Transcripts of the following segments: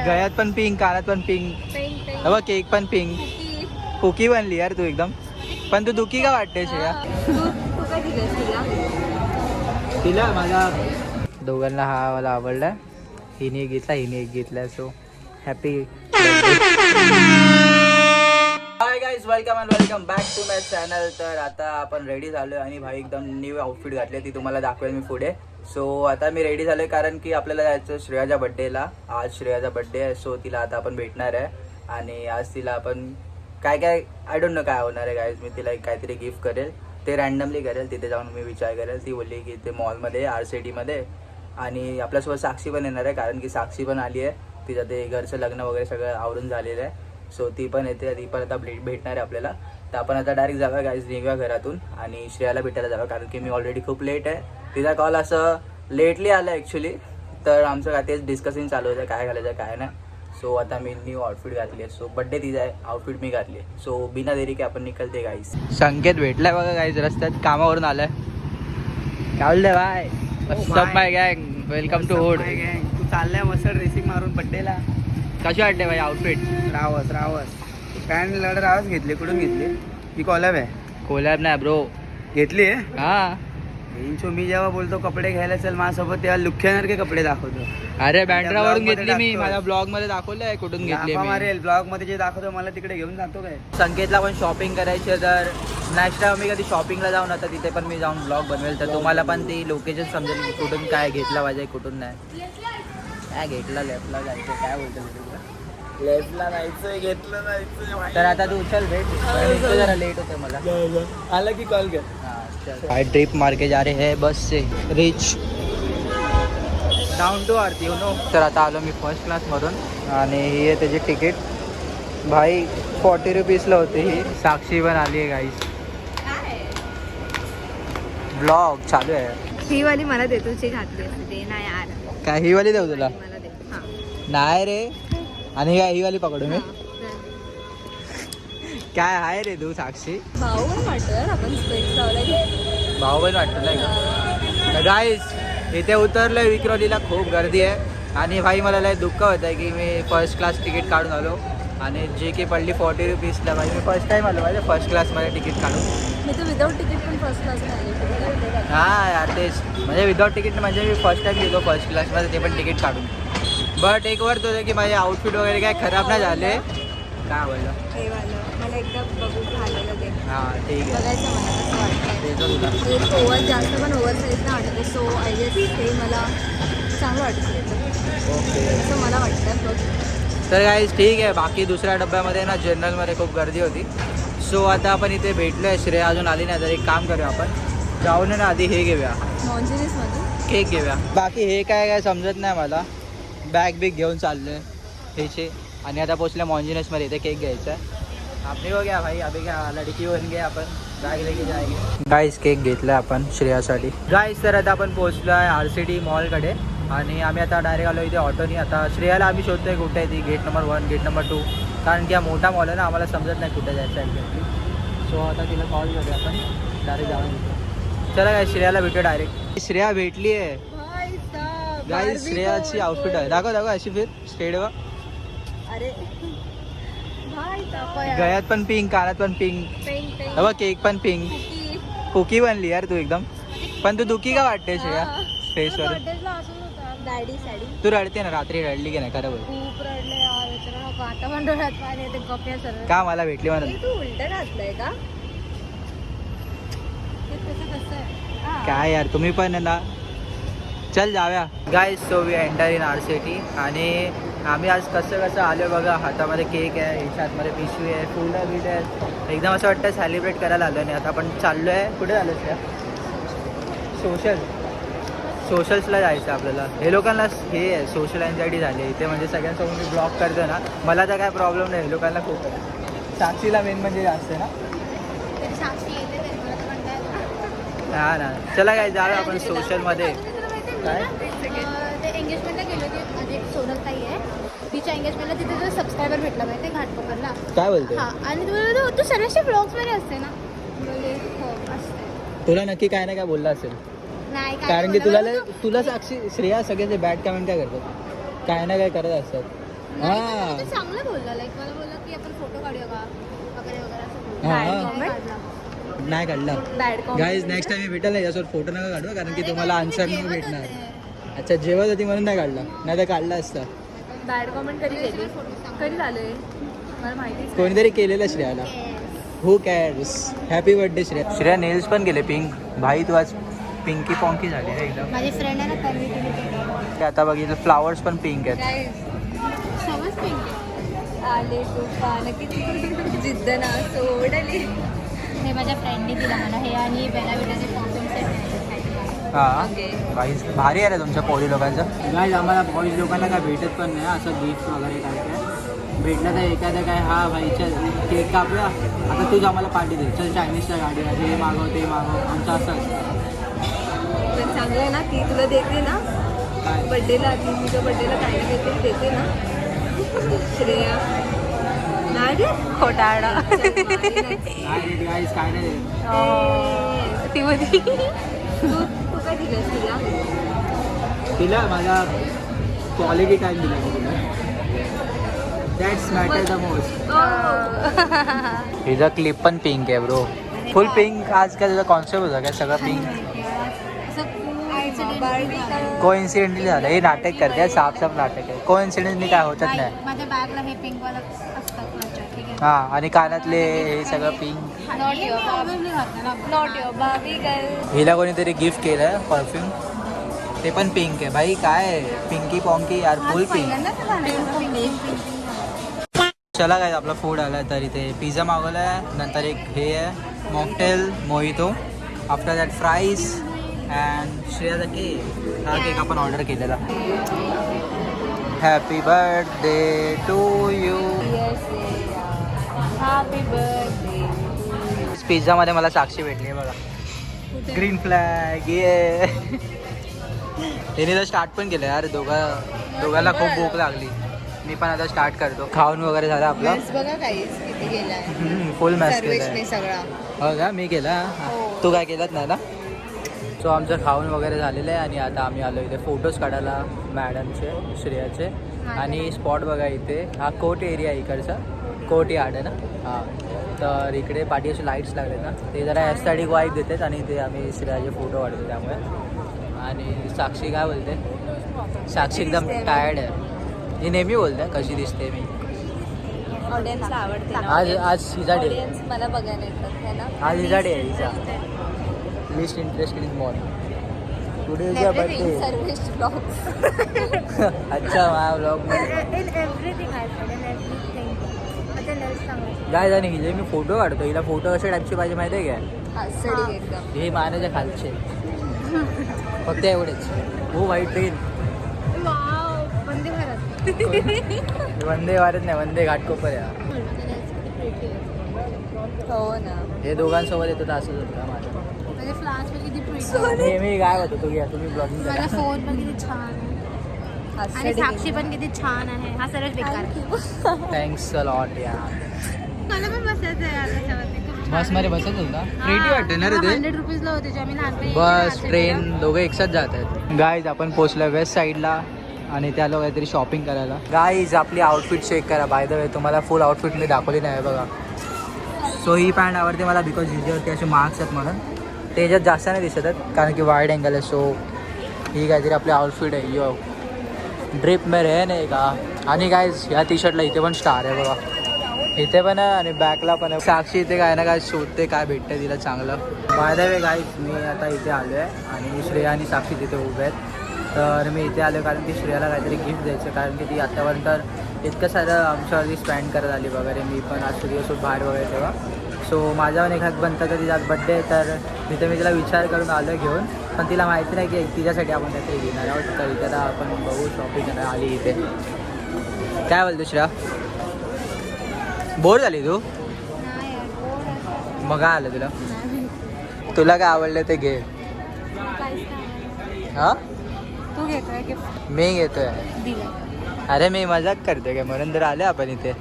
गळ्यात पण पिंक, कानात पण पिंक, बघ केक पण पिंक. कुकी बनली यार तू एकदम. पण तू दुखी का वाटते श्रेया? तिला माझा दोघांना हा मला आवडला. हिने एक घेतला, हिने एक घेतला. So happy. Hi guys, welcome and welcome back to my channel. तर आता आपण रेडी झालो आणि भाई एकदम न्यू आउटफिट घातली, ती तुम्हाला दाखवेल मी पुढे. सो आता मी रेडी झालोय कारण की आपल्याला जायचं श्रेयाच्या बड्डेला. आज श्रेयाचा बड्डे आहे. सो तिला आता आपण भेटणार आहे आणि आज तिला आपण काय काय आय डोंट नो काय होणार आहे गाईज. मी तिला काहीतरी गिफ्ट करेल, ते रँडमली करेल. तिथे जाऊन मी विचार करेल. ती बोलली की ते मॉलमध्ये RCT मध्ये. आणि आपल्यासोबत साक्षी पण येणार आहे कारण की साक्षी पण आली आहे. तिचं ते घरचं लग्न वगैरे सगळं आवरून झालेलं आहे. सो ती पण येते, ती पण आता भेटणार आहे आपल्याला. तर आपण आता डायरेक्ट जाऊया गाईज, निघूया घरातून आणि श्रेयाला भेटायला जाऊया कारण की मी ऑलरेडी खूप लेट आहे. तिचा कॉल असं लेटली आला ॲक्च्युली. तर आमचं काय तेच डिस्कसिंग चालू होतं काय घालायचं काय नाही. सो आता मी न्यू आउटफिट घातली आहे. सो बड्डे तिचा आहे, आउटफिट मी घातली आहे. सो बिना देरी की आपण निकलते गाईज. संकेत भेटलाय बघा गाईज, रस्त्यात कामावरून आलाय. काय बोलते बाय? सब माय गँग, वेलकम टू होड. तू चाललाय मस्त ड्रेसिंग मारून बड्डेला. कशी वाटते भाई आउटफिट? रावस पॅन्ट लढ रावस घेतली. कुठून घेतली? ही कॉलॅब आहे. कोलॅब नाही ब्रो, घेतली आहे. हा. मी जेव्हा बोलतो कपडे घ्यायला चल माझ्यासोबत, तेव्हा लुख्यासारखे कपडे दाखवतो. अरे बँड्रावरून घेतली मी, माझ्या ब्लॉग मध्ये दाखवलंय कुठून घेतली. मारेल ब्लॉग मध्ये जे दाखवतो मला तिकडे घेऊन जातो काय. संकेतला पण शॉपिंग करायची आहे. तर नेक्स्ट टाइम मी कधी शॉपिंगला जाऊन आता तिथे पण मी जाऊन ब्लॉग बनवेल. तर तुम्हाला पण ती लोकेशन समजेल की कुठून काय घेतला पाहिजे कुठून नाही. काय घेतला लेफ्टला जायचं काय बोलतो लेफ्टला जायचं, घेतलं जायचं. तर आता तू चल भेट, जरा लेट होते मला. आला की कॉल कर. हाई ट्रिप मार के जा रहे हैं बस से rich down to earth you know. तर आता आलो मी फर्स्ट क्लासमधून आणि ही आहे त्याची तिकीट. भाई 40 रुपीजला होती ही. साक्षी पण आली आहे गाईस. ब्लॉग चालू आहे. ही वाली मला दे, तुझी घातली असते ते नाही यार. काय ही वाली देऊ तुला? मला दे. हा. नाही रे. आणि काय ही वाली पकडू मी? काय आहे रे तू साक्षी? भाऊ पण वाटतं आपण स्पेक्स लावलाय. भाऊ पण वाटतं नाही का? गाईस इथे उतरलोय विक्रोलीला, खूप गर्दी आहे. आणि भाई मला लय दुःख होतं आहे की मी फर्स्ट क्लास तिकीट काढून आलो आणि जे की पडली 40 रुपीजला. भाई मी फर्स्ट टाईम आलो माझ्या फर्स्ट क्लासमध्ये तिकीट काढून. मी तर विदाऊट तिकीट पण फर्स्ट क्लास आले. हां यार तेच, म्हणजे विदाऊट तिकीट म्हणजे मी फर्स्ट टाईम गेलो फर्स्ट क्लासमध्ये, ते पण तिकीट काढून. बट एक वर्थ होतं की माझे आउटफिट वगैरे काय खराब नाही झाले. काय बोललं हे वालं मला एकदा बघून घालायला दे. हां ठीक आहे, बघायचं मला कसं वाटतं. देतो तुला. ते ओव्हर जास्त पण ओव्हर साईज नाही वाटते. सो आय गेस हे मला चांगलं वाटतं. ओके, असं मला वाटतं. बघ तर गाईज ठीक आहे. बाकी दुसऱ्या डब्यामध्ये ना जनरलमध्ये खूप गर्दी होती. सो आता आपण इथे भेटलो आहे. श्रेया अजून आली नाही. तर एक काम करूया, आपण जाऊन ना आधी हे घेऊया, मॉन्जिनीसमध्ये केक घेऊया. बाकी हे काय समजत नाही मला. बॅग बिग घेऊन चाललो आहे ह्याचे आणि आता पोचल्या मॉन्जिनसमध्ये. इथे केक घ्यायचा आहे. आपली हो गया भाई, अभी क्या लड़की बन गया आपण. बॅग लेके जाएंगे. गाईज केक घेतला आपण श्रेयासाठी. गाईज तर आता आपण पोचलो आहे RCT मॉलकडे आणि आम्ही आता डायरेक्ट आलो इथे ऑटोनी. आता श्रेयाला आम्ही शोधतोय कुठे आहे ती. गेट नंबर 1, गेट नंबर 2, कारण की हा मोठा मॉल आहे ना, आम्हाला समजत नाही कुठे जायचं एक्झॅक्टली. सो आता तिला कॉल करूया आपण, डायरेक्ट जाऊन. चला काय श्रेयाला भेटू डायरेक्ट. श्रेया भेटली आहे गाईज. श्रेयाची आउटफिट आहे, दाखव अशी फिर स्टेडवर. अरे गळ्यात पण पिंक, कानात पण पिंक, बघ केक पण पिंक. कुकी बनली यार तू एकदम. पण तू दुखी का वाटते श्रेया फेसवर? तू रडते ना, रात्री रडली की नाही? खरं बोल. खूप रडले यार. आता पण डोळ्यात पाणी येते. कॉफी सर्व का मला भेटली म्हणून? तू उलट घातलंय का? काय यार तुम्ही पण आहे ना. चल जाऊया guys. So we enter in RCT आणि आम्ही आज कसं आलो बघा. हातामध्ये केक आहे, ह्याच्या हातमध्ये पिशवी आहे, फुलं बीट आहे. एकदम असं वाटतं सेलिब्रेट करायला आलो. आणि आता आपण चाललो आहे कुठे आलो त्या सोशल्सला जायचं आपल्याला. हे लोकांना हे आहे सोशल एन्झायटी झाली आहे इथे. म्हणजे सगळ्यांसोबत मी ब्लॉग करतो ना, मला तर काय प्रॉब्लेम नाही, हे लोकांना खूप आहे. साक्षीला मेन म्हणजे जास्त आहे ना. हां ना, चला काय जाऊया आपण सोशलमध्ये. काय ते एंगेजमेंटला गेलो होते. एक सोनल ताई आहे, तिच्या एंगेजमेंटला तिथे जो सबस्क्रायबर भेटला माहिती घाटकोपरला. काय बोलते? हां, आणि तू सर्वच्या ब्लॉग्समध्ये असते ना? बोलले हो असते. तुला नक्की काय ना काय बोलला असेल. नाही कारण की तुला साक्षी श्रेया सगळे बॅड कमेंट काय करतात, काय ना काय करत असतात. नाही, तो चांगलं बोलला. लाईक मला बोलला की आपण फोटो काढूया का वगैरे वगैरे असं बोलला. हा. नाही काढला. नाही काढला बॅड गाईज. नेक्स्ट टाइम मी भेटेल ना याच्यावर फोटो नका काढू कारण की तुम्हाला आन्सर नाही जेवत भेटणार. होते. अच्छा जेवत होती म्हणून नाही काढला, नाही तर काढला असता. बॅड कॉमेंट कधी केली? कधी झाले मला माहितीच कोणीतरी केलेलं श्रेयाला. Who cares. Happy birthday Shreya. Shreya nails पण केले पिंक. भाई तू आज पिंकी पॉंकी झाली रे एकदम. माझी फ्रेंड आहे ना त्यांनी केली. आता बघितलं फ्लावर्स पण पिंक आहेत. समज पिंक आले तुफान किती जिद्द ना सोडली. हे माझ्या फ्रेंडने दिला मला हे आणि बेलाविटाचे परफ्यूम सेट. हां गाईज भारी आहे रे तुमच्या पोरी लोकांचं. गाईज आम्हाला बॉईज लोकांना काय भेटत पण नाही असं गिफ्ट वगैरे काय काय भेटलं तर एखादं काय हा भाईच्या केक कापूया आता तूच आम्हाला पार्टी दे चल चायनीजच्या गाडी हे मागव ते मागव आमचं असं असतं. पण चांगलं आहे ना ती तुला देते ना काय बड्डेला ती तुझ्या बड्डेला काय ना काहीतरी देते ना श्रेया. नाही रे खोटारडा. गाईज काय नाही ती मध्ये तू काय दिलंस तिला? तिला माझा क्वालिटी टाईम दिला मी तिला. That's matter the most. हिचा क्लिप पण पिंक आहे ब्रो. फुल पिंक. आज काय तुझा कॉन्सेप्ट होता काय सगळं पिंक? को इन्सिडेंटली झालं. हे नाटक करते साफ साफ नाटक आहे. को इन्सिडेंटली काय होतच नाही. माझ्या बॅगला हे पिंक वाला असतात माझ्या, ठीक आहे. हां आणि कानातले हे सगळं पिंक. नॉट युअर बाबी गर्ल. हिला कोणीतरी गिफ्ट केलं परफ्यूम ते पण पिंक आहे. भाई काय पिंकी पॉंकी यार फुल पिंक. चला काय आपला फूड आला तर इथे पिझ्झा मागवला आहे. नंतर एक हे आहे mocktail mojito. After that fries and श्रेयाचा केक. हा केक आपण ऑर्डर केलेला. Happy birthday to you. Happy birthday. पिझ्झामध्ये मला साक्षी भेटली आहे बघा. ग्रीन फ्लॅग ये. त्याने तर स्टार्ट पण केलं यार. दोघांना खूप भूक लागली. मी पण आता स्टार्ट करतो. खाऊन वगैरे झालं आपलं. बघा काहीच किती गेलाय फुल मॅच सर्वेशने केलं. सगळा. हो का मी केला. तू काय केलात नाही ना. सो आमचं खाऊन वगैरे झालेलं आहे आणि आता आम्ही आलो इथे फोटोज काढायला मॅडमचे श्रेयाचे. आणि स्पॉट बघा इथे हा कोट एरिया इकडचा कोट यार्ड आहे ना. हां तर इकडे पाठी असे लाईट्स लागले ना ते जरा एस्थेटिक वाईब देतात आणि ते आम्ही श्रेयाचे फोटो काढतो त्यामुळे. आणि साक्षी काय बोलते? साक्षी एकदम टायर्ड आहे. ही नेहमी बोलते कशी दिसते मी. ऑडियन्सला आवडते. आज हिचा डे. ऑडियन्स मला बघायला येतात है ना. आज हिचा डे आहे हिचा. List interested in morning. Today is a birthday. Sarvesh blogs. अच्छा माझ्या blog in everything I said in everything. आता नेक्स्ट सांगायचं. काय जाणे हिजे मी फोटो काढतो. हिला फोटो कशा टाईपचे पाहिजे माहिती आहे काय? सडी एकदम. हे मानाच्या खालचे फक्त एवढेच. हो white train. Wow Vande Bharat. Vande Bharat नाही वंदे घाटकोपर आहे. हो ना. हे दोघांसोबत येतो तर असंच होतं माझं. म्हणजे फ्लावर्स पण किती प्रिटी. मी काय होतो तू घ्या तुम्ही ब्लॉगिंग माझा करा. फोन पण किती छान आहे आणि साक्षी पण किती छान आहे. हा सरळ बेकार. थँक्स अ लॉट यार. मला पण बसायचं आहे यार त्याच्यावरती. खूप छान बस मध्ये बसत होता. प्रिटी वाटते ना रे ते. 100 रुपीजला होते जेव्हा मी लहानपणी बस ट्रेन दोघं एकसाथ जात आहेत. गाईज आपण पोचलो वेस्ट साईडला आणि त्याला काहीतरी शॉपिंग करायला. गाईज आपली आउटफिट चेक करा. बाय द वे तुम्हाला फुल आउटफिट मी दाखवली नाही बघा. सो ही पॅन्ट आवडते मला बिकॉज हिच्यावरती असे मार्क्स आहेत म्हणून. ते ह्याच्यात जास्त नाही दिसत आहेत कारण की वाईड अँगल आहे. सो ही काहीतरी आपली आउटफिट आहे. यो ड्रिप में रहे नाही का. आणि गाईज ह्या टी शर्टला इथे पण स्टार आहे बघा. इथे पण आहे आणि बॅकला पण आहे. साक्षी इथे काय ना काय शोधते काय भेटते तिला चांगलं. बाय द वे गाईज मी आता इथे आलो आहे आणि श्रेया आणि साक्षी तिथे उभे आहेत. तर मी इथे आलो कारण की श्रेयाला काहीतरी गिफ्ट द्यायचं कारण की ती आत्तापर्यंत इतकं सारं आमच्यावरती स्पेंड करत आली वगैरे. मी पण आज सूर्यसोबत बाहेर वगैरे तेव्हा. सो माझ्यावर एक हात बनतं तर तिचा बड्डे आहे तर तिथे मी तिला विचार करून आलो घेऊन. पण तिला माहिती नाही की तिच्यासाठी आपण काहीतरी घेणार आहोत. तर इथे आता आपण बघू शॉपिंग करायला आली इथे. काय बोलतो श्रेया? बोर झाली तू? मग काय आलं तुला? तुला काय आवडलं ते घे. हां तू घेतोय गिफ्ट मी घेतोय. दिलं. अरे मी मजाक करते काय म्हणून तर आले आपण इथे.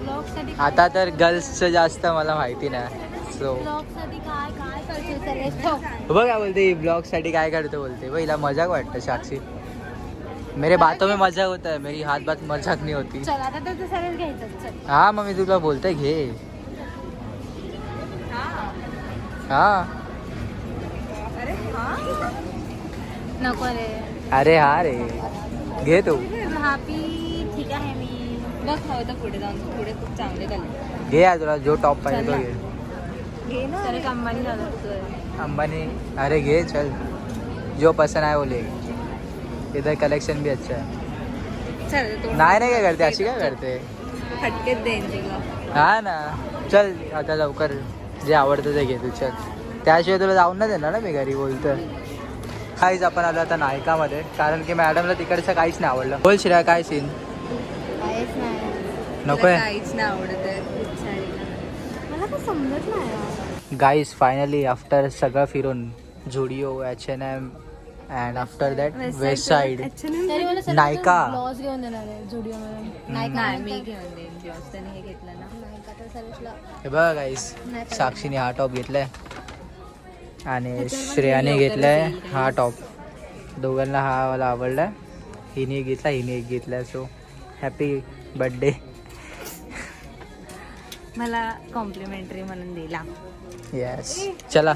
ब्लॉगसाठी आता तर गर्ल्सचं जास्त मला माहिती नाही. सो ब्लॉगसाठी काय काय करते सर्वेश. बघ काय बोलते ब्लॉगसाठी काय करतो बोलते. बघ हिला मजाक वाटतं साक्षी. मेरे बातों में मजाक होता है, मेरी हाथ बात मजाक नहीं होती. चल आता तर सरळ घ्यायचं. चल. हा मग मी तुला बोलतोय घे. हा नको रे. अरे हा रे घे तू. हॅपी ठीक आहे मी. बघ हवं तर पुढे जाऊन पुढे खूप चांगले झाले. घे यार तुला जो टॉप पाहिजे तो घे. घे ना. तर अंबानी झालं. अंबानी. अरे घे चल, जो पसंद आहे वो ले. इधर कलेक्शन भी अच्छा है. चल नाही नाही काय करते, अशी काय करते. फटकेच देईन तुला. हा ना. चल आता लवकर जे आवडतं ते घे तू. चल त्याशिवाय तुला जाऊन नाही देणार ना मी घरी बोलतोय. काहीच आपण आलो आता नायकामध्ये, कारण की मॅडमला तिकडचं काहीच नाही आवडलं. बोल श्रेया काय सीन. काहीच नाही. नकोय. काहीच नाही आवडत आहे. मला काय समजत नाही. गाईज फायनली आफ्टर सगळं फिरून Zudio, H&M and after that Westside, Nykaa. Blouse घेऊन देणार आहे झुडिओ मध्ये. नायका मी घेऊन देईन. ब्लाउज त्याने हे घेतलं ना. नायका तर सर्वला. हे बघा गाईस, साक्षीने हा टॉप घेतलाय आणि श्रेयाने घेतलाय हा टॉप. दोघांना हा वाला आवडला. हिने एक घेतला, हिने एक घेतला. So happy birthday. मला कॉम्प्लिमेंटरी म्हणून दिला. येस चला.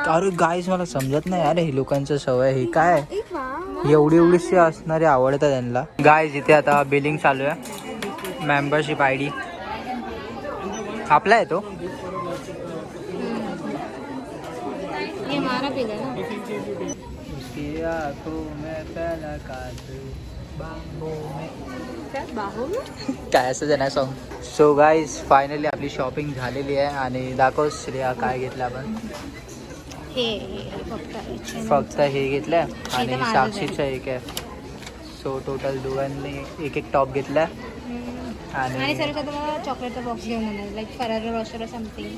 अरे गाईज मला समजत नाही अरे ही लोकांचं सवय. हे काय एवढी एवढीशी असणारे आवडतात त्यांना. गाईज इथे आता बिलिंग चालू आहे. मेंबरशिप ID आपला आहे तो. ये मारा पिला ना. उसकी आंखों में पहला काजल, बाहों में. बाहू काय असं नाही सॉन्ग. सो गाईज फायनली आपली शॉपिंग झालेली आहे आणि दाखव श्रेया काय घेतलं आपण. हे फक्त हे घेतलं आणि साक्षीचं एक आहे. सो टोटल दोघांनी एक एक टॉप घेतला. आणि सर का तुम्हाला चॉकलेटचा बॉक्स घेऊन येणार like Ferrero Rocher something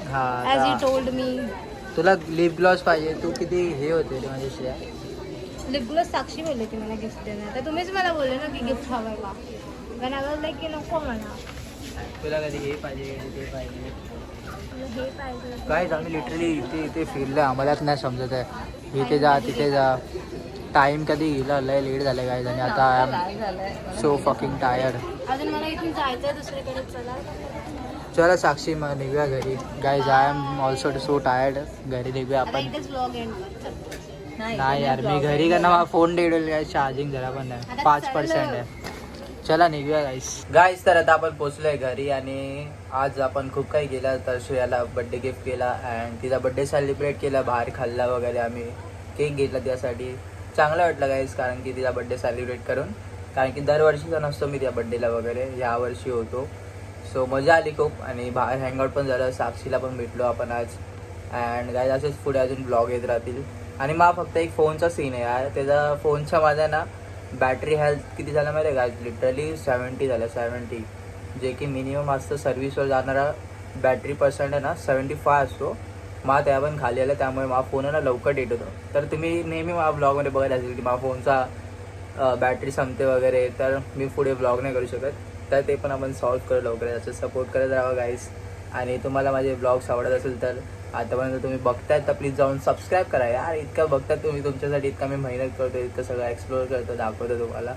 as you हा टोल्ड मी. तुला लिप ग्लॉस पाहिजे. तू किती हे होते रे माझी श्रेया. लिप ग्लॉस साक्षी बोलली ती मला गिफ्ट देणार. तर तुम्हीच मला बोलले ना की गिफ्ट हवं का. पण आवाज लाईक की नको म्हणा. तुला कधी हे पाहिजे कधी ते पाहिजे. हे पाहिजे काय आम्ही लिटरली इथे इथे फिरलं, आम्हालाच नाही समजत आहे. इथे जा तिथे जा. टाईम कधी गेला, लय लेट झालं काय. आणि आता I am so fucking tired. अजून मला इथून जायचं आहे दुसरीकडे. चला चला साक्षी मग निघूया घरी. Guys I am also so tired. घरी निघूया आता आपण. इथेच ब्लॉग एंड कर. नाही यार मी घरी का ना फोन डेडल काय चार्जिंग जरा पण नाही. 5% आहे. चला निघूया गाईस. तर आता आपण पोचलोय घरी आणि आज आपण खूप काही केलं. तर श्रेयाला बड्डे गिफ्ट केला अँड तिचा बड्डे सेलिब्रेट केला. बाहेर खाल्ला वगैरे. आम्ही केक घेतला त्यासाठी. चांगलं वाटलं गाईस कारण की तिचा बड्डे सेलिब्रेट करून. कारण की दरवर्षीचा नसतो मी त्या बड्डेला वगैरे, यावर्षी होतो. सो मजा आली खूप आणि बाहेर हँगआउट पण झालं. साक्षीला पण भेटलो आपण आज. अँड गाईज असेच पुढे अजून ब्लॉग येत राहतील. आणि मग फक्त एक फोनचा सीन आहे यार. त्याचा फोनच्या माझ्या ना बॅटरी हेल्थ किती झालं माहिती आहे का. लिटरली 70 झालं. 70 जे की मिनिमम असतं सर्व्हिसवर जाणारा बॅटरी पर्सेंट आहे ना 75 असतो. मा त्या पण खाली आलं. त्यामुळे माझा फोन आहे ना लवकर डेट होतो. तर तुम्ही नेहमी माझ्या ब्लॉगमध्ये बघायला असेल की माझा फोनचा बॅटरी संपते वगैरे. तर मी पुढे ब्लॉग नाही करू शकत. तर ते पण आपण सॉल्व्ह करू लवकर. याचं सपोर्ट करत राहा गाईस. आणि तुम्हाला माझे ब्लॉग्स आवडत असेल तर आतापर्यंत तुम्ही बघताय तर प्लीज जाऊन सबस्क्राईब करा यार. इतकं बघतात तुम्ही. तुमच्यासाठी इतका मी मेहनत करतो, इतकं सगळं एक्सप्लोअर करतो, दाखवतो तुम्हाला.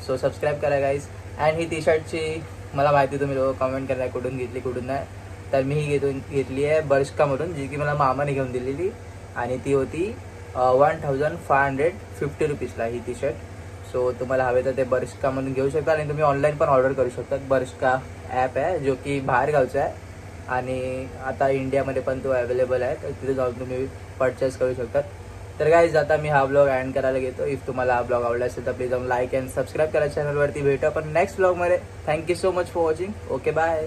सो सबस्क्राईब करा गाईज. अँड ही टी शर्टची मला माहिती तुम्ही लोक कमेंट करा कुठून घेतली कुठून नाही. तर मी ही घेतली आहे बर्ष्कामधून, जी की मला मामाने घेऊन दिलेली. आणि ती होती 1550 रुपीजला ही टी शर्ट. सो तुम्हाला हवे तर ते बर्ष्कामधून घेऊ शकता. आणि तुम्ही ऑनलाईन पण ऑर्डर करू शकता. बर्ष्का ॲप आहे जो की बाहेर गावचा आहे आणि आता इंडियामध्ये पण तो अवेलेबल आहे. तर तिथे जाऊन तुम्ही परचेस करू शकतात. तर गाईज आता मी हा ब्लॉग एंड करायला घेतो. इफ तुम्हाला हा ब्लॉग आवडला असेल तर प्लीज जाऊन लाईक अँड सबस्क्राईब करा चॅनलवरती. भेटू आपण नेक्स्ट ब्लॉगमध्ये. Thank you so much for watching. Okay bye.